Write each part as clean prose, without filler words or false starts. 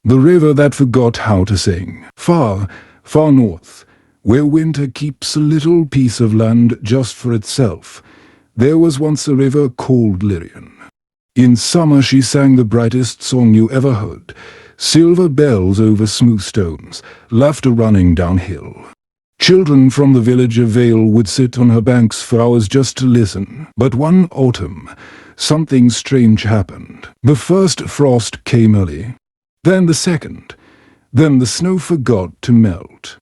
The river that forgot how to sing. Far, far north, where winter keeps a little piece of land just for itself, there was once a river called Lirian. In summer she sang the brightest song you ever heard. Silver bells over smooth stones, laughter running downhill. Children from the village of Vale would sit on her banks for hours just to listen. But one autumn, something strange happened. The first frost came early, then the second, then the snow forgot to melt.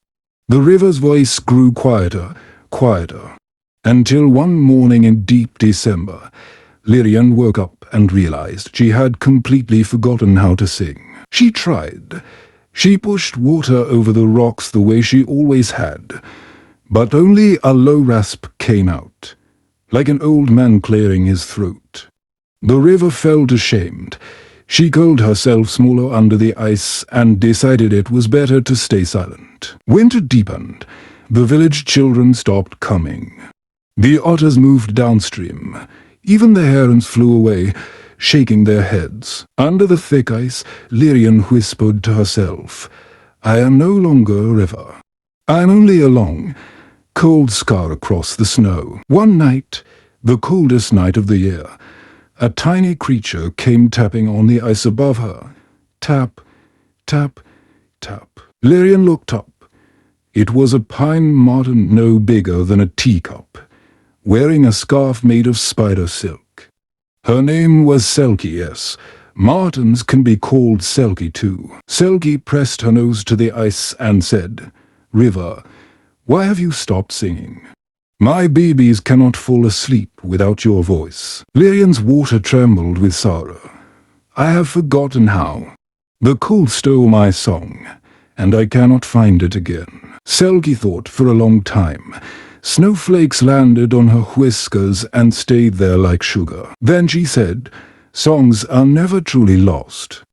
The river's voice grew quieter, quieter, until one morning in deep December, Lirian woke up and realized she had completely forgotten how to sing. She tried. She pushed water over the rocks the way she always had, but only a low rasp came out, like an old man clearing his throat. The river felt ashamed. She curled herself smaller under the ice and decided it was better to stay silent. Winter deepened. The village children stopped coming. The otters moved downstream. Even the herons flew away, shaking their heads. Under the thick ice, Lirian whispered to herself, "I am no longer a river. I am only a long, cold scar across the snow." One night, the coldest night of the year, a tiny creature came tapping on the ice above her. Tap, tap, tap. Lirian looked up. It was a pine marten no bigger than a teacup, wearing a scarf made of spider silk. Her name was Selkie, yes. Martens can be called Selkie too. Selkie pressed her nose to the ice and said, "River, why have you stopped singing? My babies cannot fall asleep without your voice." Lirian's water trembled with sorrow. "I have forgotten how. The cold stole my song, and I cannot find it again." Selkie thought for a long time. Snowflakes landed on her whiskers and stayed there like sugar. Then she said, "Songs are never truly lost.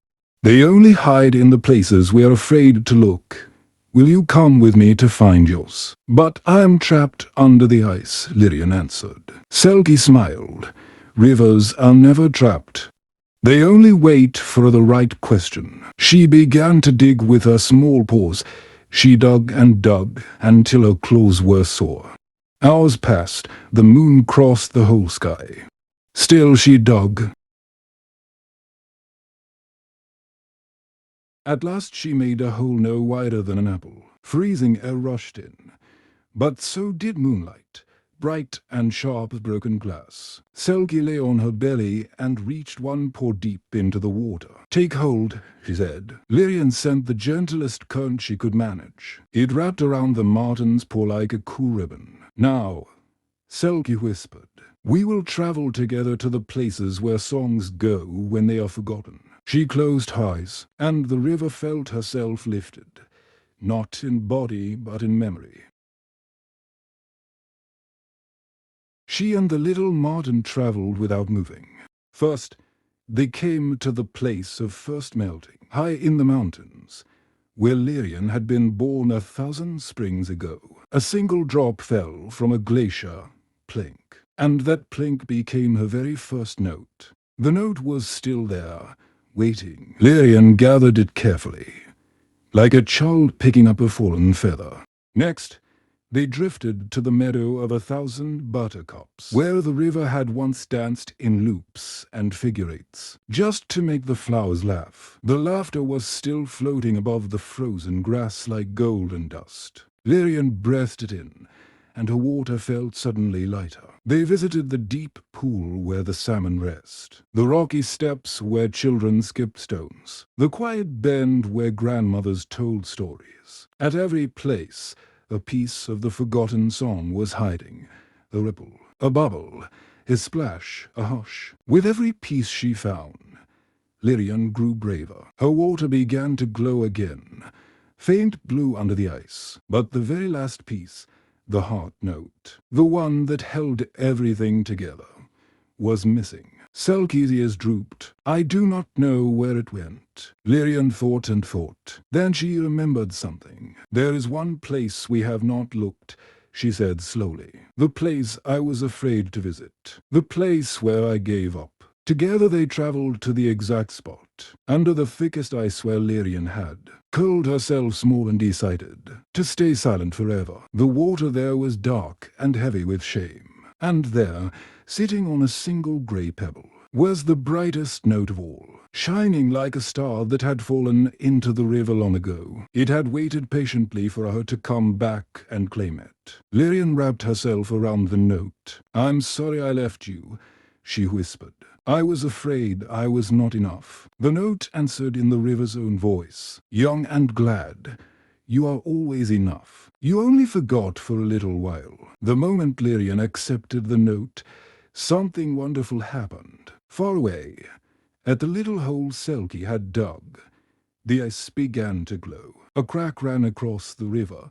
They only hide in the places we are afraid to look. Will you come with me to find yours?" "But I am trapped under the ice," Lirian answered. Selkie smiled. "Rivers are never trapped. They only wait for the right question." She began to dig with her small paws. She dug and dug until her claws were sore. Hours passed. The moon crossed the whole sky. Still she dug. At last she made a hole no wider than an apple. Freezing air rushed in, but so did moonlight, bright and sharp as broken glass. Selkie lay on her belly and reached one paw deep into the water. "Take hold," she said. Lirian sent the gentlest current she could manage. It wrapped around the marten's paw like a cool ribbon. "Now," Selkie whispered, "we will travel together to the places where songs go when they are forgotten." She closed her eyes, and the river felt herself lifted, not in body but in memory. She and the little marten traveled without moving. First, they came to the place of first melting, high in the mountains, where Lirian had been born 1,000 springs ago. A single drop fell from a glacier, plink, and that plink became her very first note. The note was still there, waiting. Lirian gathered it carefully, like a child picking up a fallen feather. Next, they drifted to the meadow of 1,000 buttercups, where the river had once danced in loops and figure eights, just to make the flowers laugh. The laughter was still floating above the frozen grass like golden dust. Lirian breathed it in, and her water felt suddenly lighter. They visited the deep pool where the salmon rest, the rocky steps where children skipped stones, the quiet bend where grandmothers told stories. At every place, a piece of the forgotten song was hiding, a ripple, a bubble, a splash, a hush. With every piece she found, Lirian grew braver. Her water began to glow again, faint blue under the ice. But the very last piece, the heart note, the one that held everything together, was missing. Selkie's ears drooped. "I do not know where it went." Lirian thought and thought. Then she remembered something. "There is one place we have not looked," she said slowly. "The place I was afraid to visit. The place where I gave up. Together they travelled to the exact spot, under the thickest ice where Lirian had curled herself small and decided to stay silent forever. The water there was dark and heavy with shame, and there, sitting on a single grey pebble, was the brightest note of all, shining like a star that had fallen into the river long ago. It had waited patiently for her to come back and claim it. Lirian wrapped herself around the note. "I'm sorry I left you," she whispered. "I was afraid I was not enough." The note answered in the river's own voice, young and glad. "You are always enough. You only forgot for a little while." The moment Lirian accepted the note, something wonderful happened. Far away, at the little hole Selkie had dug, the ice began to glow. A crack ran across the river,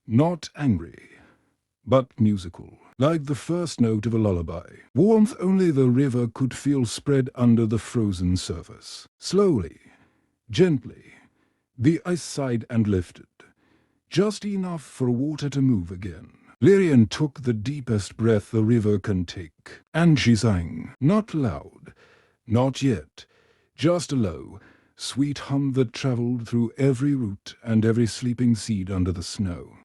not angry, but musical, like the first note of a lullaby. Warmth only the river could feel spread under the frozen surface. Slowly, gently, the ice sighed and lifted, just enough for water to move again. Lirian took the deepest breath the river can take, and she sang, not loud, not yet, just a low, sweet hum that travelled through every root and every sleeping seed under the snow.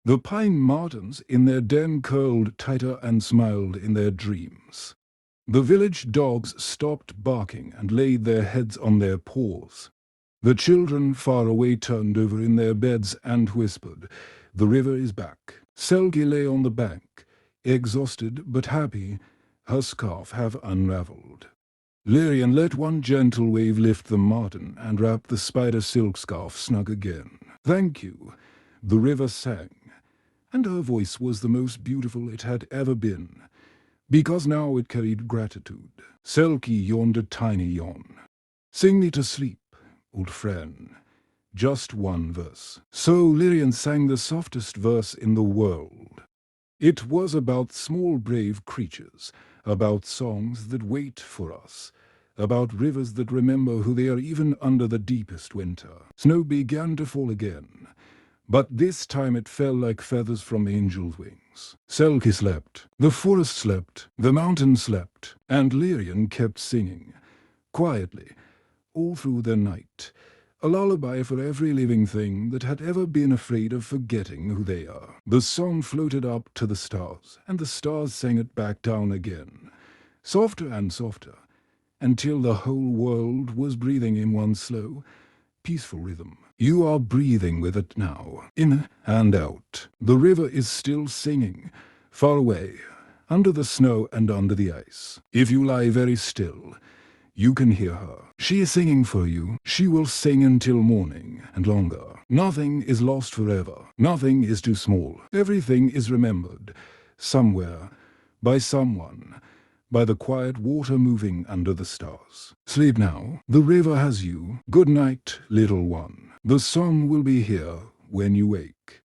The pine martens in their den curled tighter and smiled in their dreams. The village dogs stopped barking and laid their heads on their paws. The children far away turned over in their beds and whispered, "The river is back." Selkie lay on the bank, exhausted but happy, her scarf half unravelled. Lirian let one gentle wave lift the marten and wrap the spider silk scarf snug again. "Thank you," the river sang, and her voice was the most beautiful it had ever been, because now it carried gratitude. Selkie yawned a tiny yawn. "Sing me to sleep, old friend. Just one verse." So Lirian sang the softest verse in the world. It was about small brave creatures, about songs that wait for us, about rivers that remember who they are even under the deepest winter. Snow began to fall again, but this time it fell like feathers from angels' wings. Selkie slept, the forest slept, the mountain slept, and Lirian kept singing, quietly, all through the night, a lullaby for every living thing that had ever been afraid of forgetting who they are. The song floated up to the stars, and the stars sang it back down again, softer and softer, until the whole world was breathing in one slow, peaceful rhythm. You are breathing with it now, in and out. The river is still singing, far away, under the snow and under the ice. If you lie very still, you can hear her. She is singing for you. She will sing until morning and longer. Nothing is lost forever. Nothing is too small. Everything is remembered, somewhere, by someone, by the quiet water moving under the stars. Sleep now. The river has you. Good night, little one. The song will be here when you wake.